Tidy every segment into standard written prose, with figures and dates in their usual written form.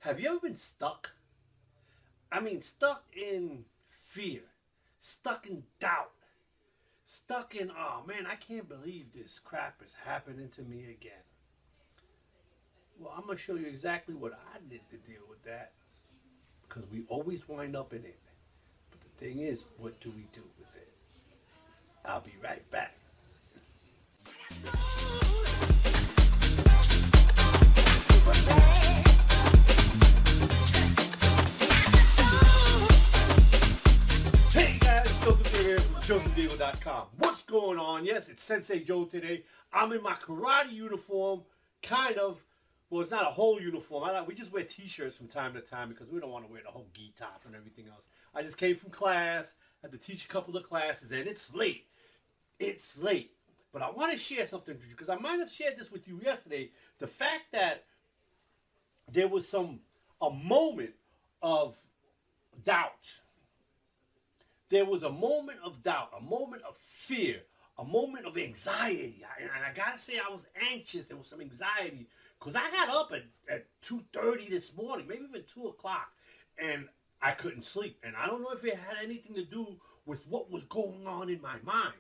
Have you ever been stuck? I mean, stuck in fear, stuck in doubt, stuck in, oh man, I can't believe this crap is happening to me again. Well, I'm going to show you exactly what I did to deal with that because we always wind up in it. But the thing is, what do we do with it? I'll be right back. Hey guys, Joseph here from JosephDiego.com. What's going on? Yes, it's Sensei Joe today. I'm in my karate uniform, kind of. Well, it's not a whole uniform. We just wear t-shirts from time to time because we don't want to wear the whole gi top and everything else. I just came from class, had to teach a couple of classes, and it's late. It's late. But I want to share something with you because I might have shared this with you yesterday. The fact that there was a moment of doubt. There was a moment of doubt, a moment of fear, a moment of anxiety. And I got to say I was anxious. There was some anxiety because I got up at 2:30 this morning, maybe even 2 o'clock, and I couldn't sleep. And I don't know if it had anything to do with what was going on in my mind.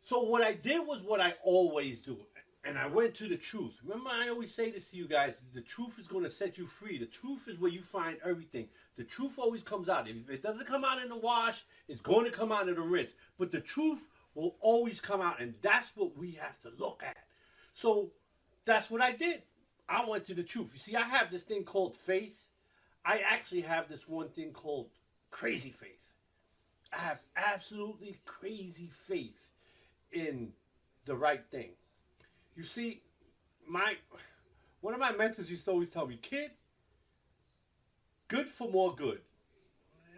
So what I did was what I always do. And I went to the truth. Remember, I always say this to you guys. The truth is going to set you free. The truth is where you find everything. The truth always comes out. If it doesn't come out in the wash, it's going to come out in the rinse. But the truth will always come out. And that's what we have to look at. So that's what I did. I went to the truth. You see, I have this thing called faith. I actually have this one thing called crazy faith. I have absolutely crazy faith in the right thing. You see, one of my mentors used to always tell me, kid, good for more good.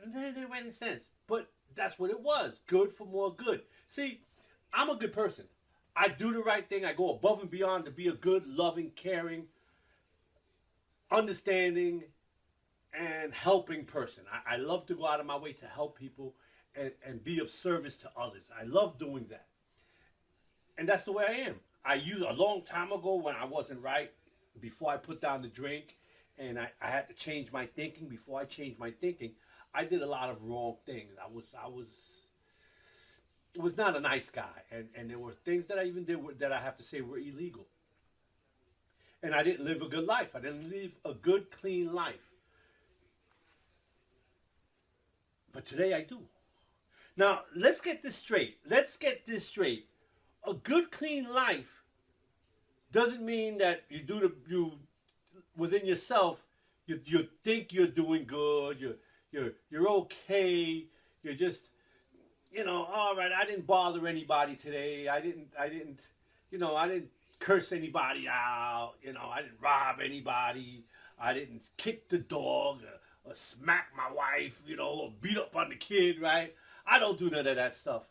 And that didn't make any sense. But that's what it was. Good for more good. See, I'm a good person. I do the right thing. I go above and beyond to be a good, loving, caring, understanding, and helping person. I love to go out of my way to help people and be of service to others. I love doing that. And that's the way I am. I used a long time ago when I wasn't right, before I put down the drink, and I had to change my thinking. Before I changed my thinking, I did a lot of wrong things. I was not a nice guy, and there were things that I even did that I have to say were illegal. And I didn't live a good life. I didn't live a good, clean life. But today I do. Now, let's get this straight. Let's get this straight. A good, clean life doesn't mean that you within yourself you think you're doing good. You're okay. You're just all right. I didn't bother anybody today. I didn't curse anybody out. I didn't rob anybody. I didn't kick the dog or smack my wife. Or beat up on the kid. Right? I don't do none of that stuff.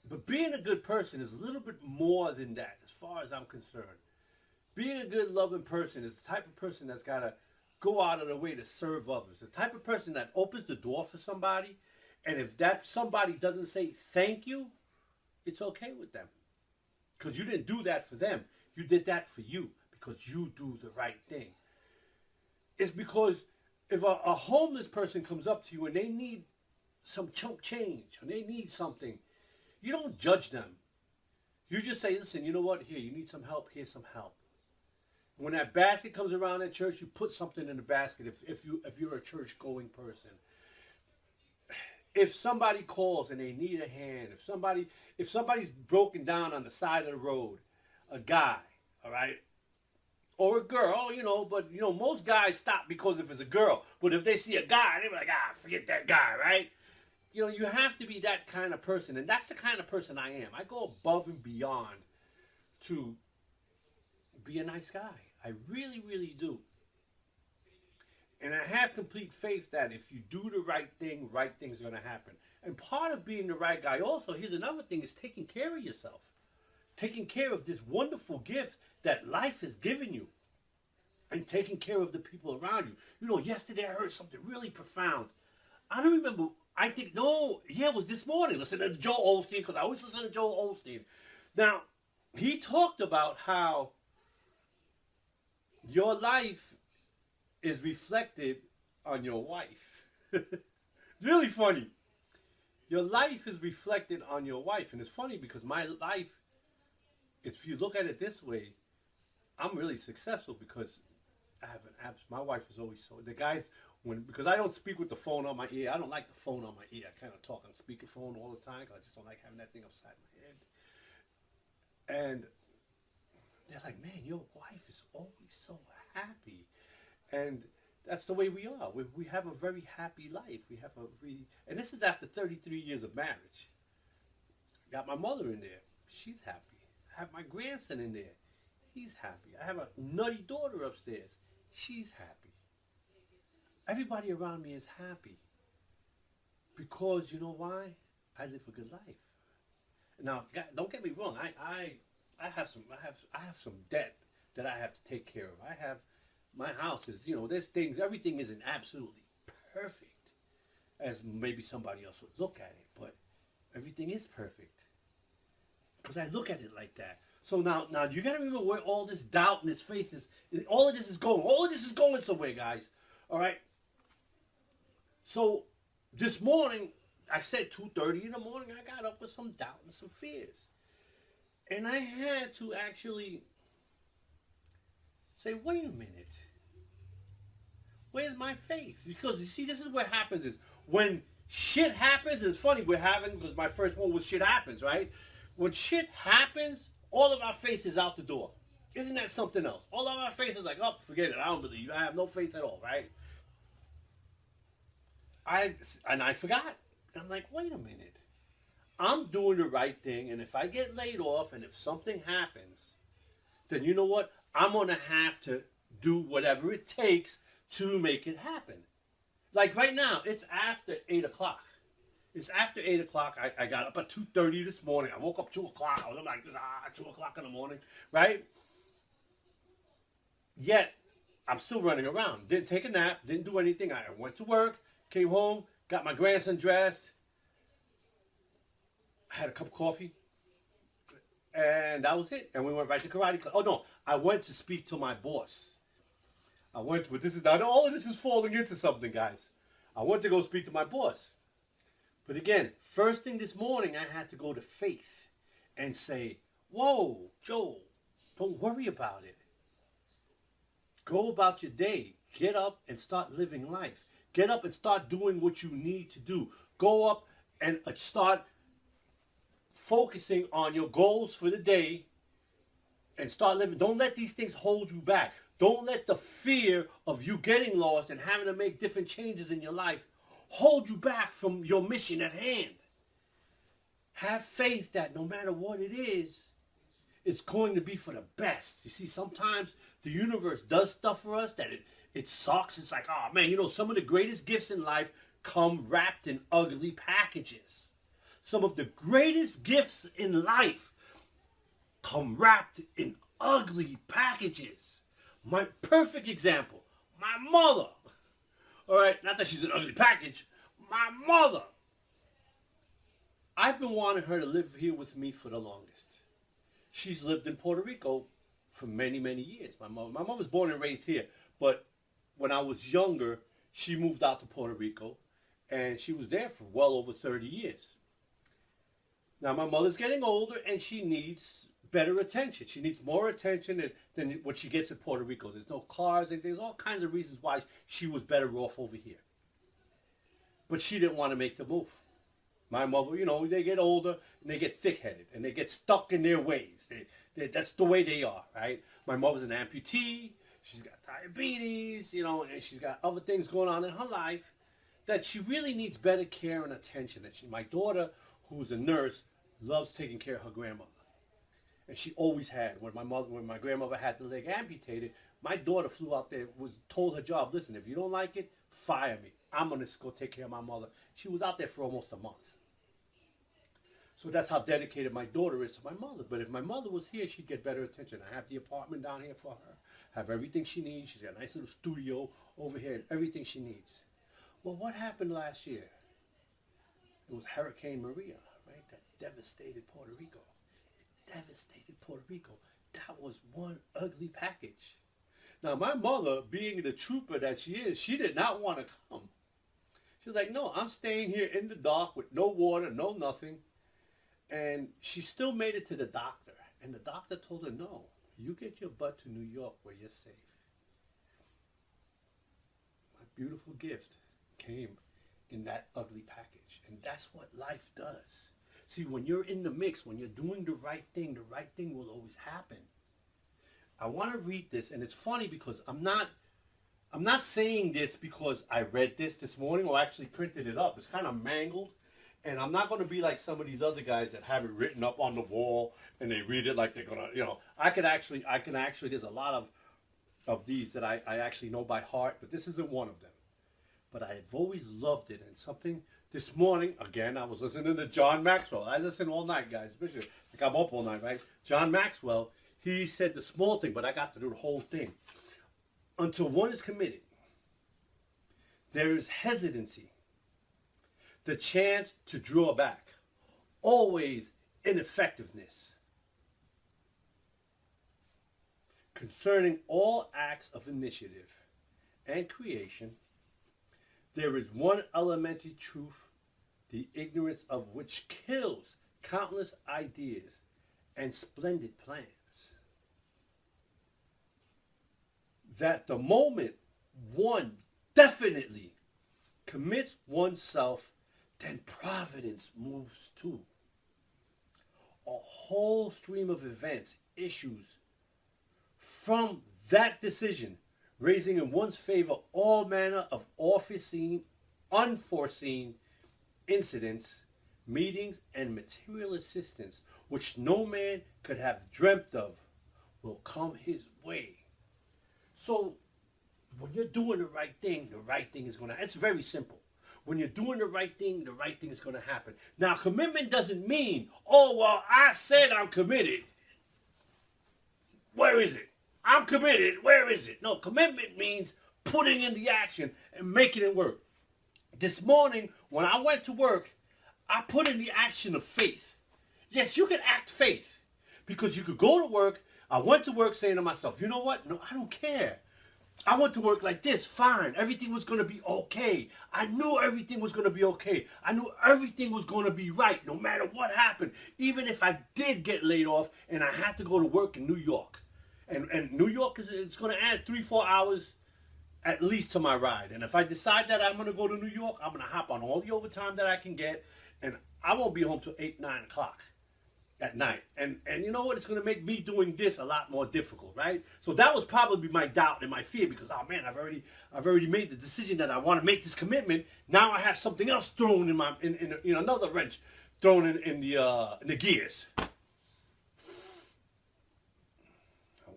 But being a good person is a little bit more than that, as far as I'm concerned. Being a good, loving person is the type of person that's got to go out of the way to serve others. The type of person that opens the door for somebody, and if that somebody doesn't say thank you, it's okay with them. Because you didn't do that for them. You did that for you, because you do the right thing. It's because if a homeless person comes up to you and they need some chump change, or they need something, you don't judge them. You just say, listen, you know what? Here, you need some help. Here's some help. When that basket comes around at church, you put something in the basket if you're a church-going person. If somebody calls and they need a hand, if somebody's broken down on the side of the road, a guy, all right, or a girl, but most guys stop because if it's a girl. But if they see a guy, they're like, forget that guy, right? You have to be that kind of person. And that's the kind of person I am. I go above and beyond to be a nice guy. I really, really do. And I have complete faith that if you do the right thing, right thing's going to happen. And part of being the right guy also, here's another thing, is taking care of yourself. Taking care of this wonderful gift that life has given you. And taking care of the people around you. Yesterday I heard something really profound. I don't remember. It was this morning. Listen to Joel Osteen, because I always listen to Joel Osteen. Now, he talked about how your life is reflected on your wife. Really funny. Your life is reflected on your wife. And it's funny because my life, if you look at it this way, I'm really successful because I have an abs. My wife is always so. The guys, because I don't speak with the phone on my ear. I don't like the phone on my ear. I kind of talk on speakerphone all the time because I just don't like having that thing upside my head. And they're like, man, your wife is always so happy. And that's the way we are. We have a very happy life. And this is after 33 years of marriage. Got my mother in there. She's happy. I have my grandson in there. He's happy. I have a nutty daughter upstairs. She's happy. Everybody around me is happy. Because you know why? I live a good life. Now, don't get me wrong. I have some debt that I have to take care of. My house is, there's things, everything isn't absolutely perfect as maybe somebody else would look at it, but everything is perfect because I look at it like that. So now you got to remember where all this doubt and this faith is, all of this is going. All of this is going somewhere, guys. All right. So this morning, I said 2:30 in the morning, I got up with some doubt and some fears. And I had to actually say, wait a minute. Where's my faith? Because you see, this is what happens is when shit happens, it's funny we're having, because my first one was shit happens, right? When shit happens, all of our faith is out the door. Isn't that something else? All of our faith is like, oh, forget it. I don't believe. I have no faith at all, right? I forgot. I'm like, wait a minute. I'm doing the right thing, and if I get laid off and if something happens, then you know what? I'm going to have to do whatever it takes to make it happen. Like right now, it's after 8 o'clock. It's after 8 o'clock. I got up at 2:30 this morning. I woke up 2 o'clock. I was like, 2 o'clock in the morning, right? Yet, I'm still running around. Didn't take a nap. Didn't do anything. I went to work, came home, got my grandson dressed, had a cup of coffee, and that was it. And we went right to karate class. Oh, no. I went to speak to my boss. But this is not, all of this is falling into something, guys. I went to go speak to my boss. But again, first thing this morning, I had to go to faith and say, whoa, Joel, don't worry about it. Go about your day. Get up and start living life. Get up and start doing what you need to do. Go up and start focusing on your goals for the day and start living. Don't let these things hold you back. Don't let the fear of you getting lost and having to make different changes in your life hold you back from your mission at hand. Have faith that no matter what it is, it's going to be for the best. You see, sometimes the universe does stuff for us that it sucks. It's like, oh man, some of the greatest gifts in life come wrapped in ugly packages. Some of the greatest gifts in life come wrapped in ugly packages. My perfect example, my mother. All right, not that she's an ugly package. My mother. I've been wanting her to live here with me for the longest. She's lived in Puerto Rico for many, many years. My mom was born and raised here, but when I was younger, she moved out to Puerto Rico, and she was there for well over 30 years. Now, my mother's getting older, and she needs better attention. She needs more attention than what she gets in Puerto Rico. There's no cars, and there's all kinds of reasons why she was better off over here. But she didn't want to make the move. My mother, they get older, and they get thick-headed, and they get stuck in their ways. That's the way they are, right? My mother's an amputee. She's got diabetes, and she's got other things going on in her life that she really needs better care and attention. My daughter, who's a nurse, loves taking care of her grandmother. And she always had. When my grandmother had the leg amputated, my daughter flew out there, told her job, listen, if you don't like it, fire me. I'm going to go take care of my mother. She was out there for almost a month. So that's how dedicated my daughter is to my mother. But if my mother was here, she'd get better attention. I have the apartment down here for her. Have everything she needs. She's got a nice little studio over here and everything she needs. Well, what happened last year? It was Hurricane Maria, right? That devastated Puerto Rico. It devastated Puerto Rico. That was one ugly package. Now, my mother, being the trooper that she is, she did not want to come. She was like, no, I'm staying here in the dark with no water, no nothing. And she still made it to the doctor. And the doctor told her, no, you get your butt to New York where you're safe. My beautiful gift came in that ugly package. And that's what life does. See, when you're in the mix, when you're doing the right thing will always happen. I want to read this, and it's funny because I'm not saying this because I read this morning or actually printed it up. It's kind of mangled, and I'm not going to be like some of these other guys that have it written up on the wall and they read it like they're gonna, I can actually. There's a lot of these that I actually know by heart, but this isn't one of them. But I've always loved it, and something. This morning, again, I was listening to John Maxwell. I listen all night, guys, especially like I'm up all night, right? John Maxwell, he said the small thing, but I got to do the whole thing. Until one is committed, there is hesitancy, the chance to draw back, always ineffectiveness. Concerning all acts of initiative and creation, there is one elementary truth, the ignorance of which kills countless ideas and splendid plans. That the moment one definitely commits oneself, then providence moves too. A whole stream of events issues from that decision, raising in one's favor all manner of unforeseen incidents, meetings, and material assistance, which no man could have dreamt of, will come his way. So, when you're doing the right thing is going to, it's very simple. When you're doing the right thing is going to happen. Now, commitment doesn't mean, oh, well, I said I'm committed. Where is it? I'm committed. Where is it? No, commitment means putting in the action and making it work. This morning, when I went to work, I put in the action of faith. Yes, you can act faith because you could go to work. I went to work saying to myself, you know what? No, I don't care. I went to work like this, fine. Everything was going to be okay. I knew everything was going to be okay. I knew everything was going to be right no matter what happened. Even if I did get laid off and I had to go to work in New York. And New York, it's going to add 3-4 hours at least to my ride. And if I decide that I'm going to go to New York, I'm going to hop on all the overtime that I can get. And I won't be home till 8, 9 o'clock at night. And you know what? It's going to make me doing this a lot more difficult, right? So that was probably my doubt and my fear because, oh man, I've already made the decision that I want to make this commitment. Now I have something else thrown in another wrench thrown in the gears. I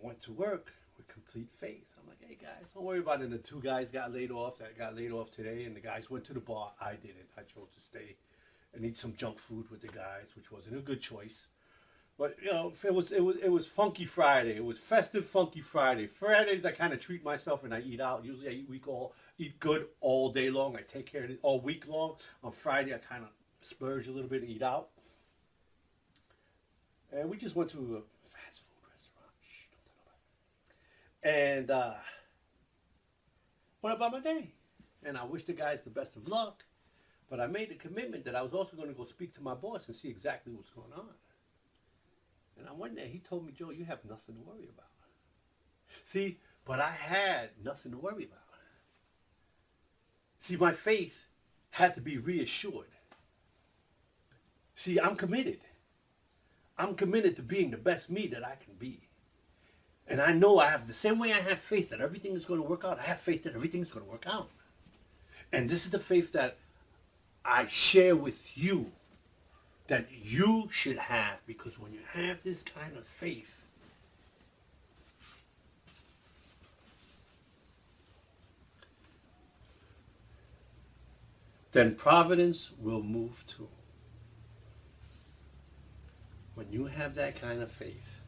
went to work with complete faith. I'm like, hey guys, don't worry about it. And the 2 guys got laid off today, and the guys went to the bar. I didn't. I chose to stay and eat some junk food with the guys, which wasn't a good choice. But it was Funky Friday. It was festive Funky Friday. Fridays I kind of treat myself and I eat out. Usually I eat good all day long. I take care of it all week long. On Friday I kind of splurge a little bit and eat out. And we just went to a fast food restaurant. Shh, don't tell nobody. And went about my day. And I wish the guys the best of luck. But I made the commitment that I was also going to go speak to my boss and see exactly what's going on. And I went there. He told me, Joe, you have nothing to worry about. See, but I had nothing to worry about. See, my faith had to be reassured. See, I'm committed. I'm committed to being the best me that I can be. And I know I have the same way I have faith that everything is going to work out. I have faith that everything is going to work out. And this is the faith that I share with you that you should have, because when you have this kind of faith, then providence will move too. When you have that kind of faith,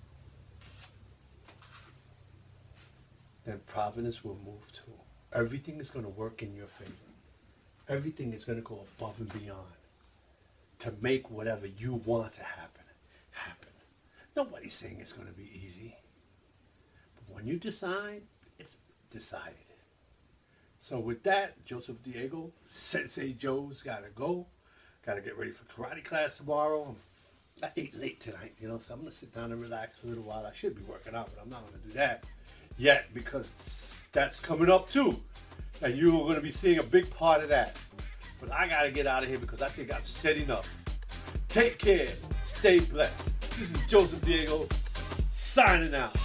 then providence will move too. Everything is going to work in your favor. Everything is going to go above and beyond to make whatever you want to happen, happen. Nobody's saying it's going to be easy. But when you decide, decided. So with that, Joseph Diego, Sensei Joe's got to go. Got to get ready for karate class tomorrow. I ate late tonight, so I'm going to sit down and relax for a little while. I should be working out, but I'm not going to do that yet because that's coming up too. And you're going to be seeing a big part of that. But I got to get out of here because I think I've said enough. Take care. Stay blessed. This is Joseph Diego signing out.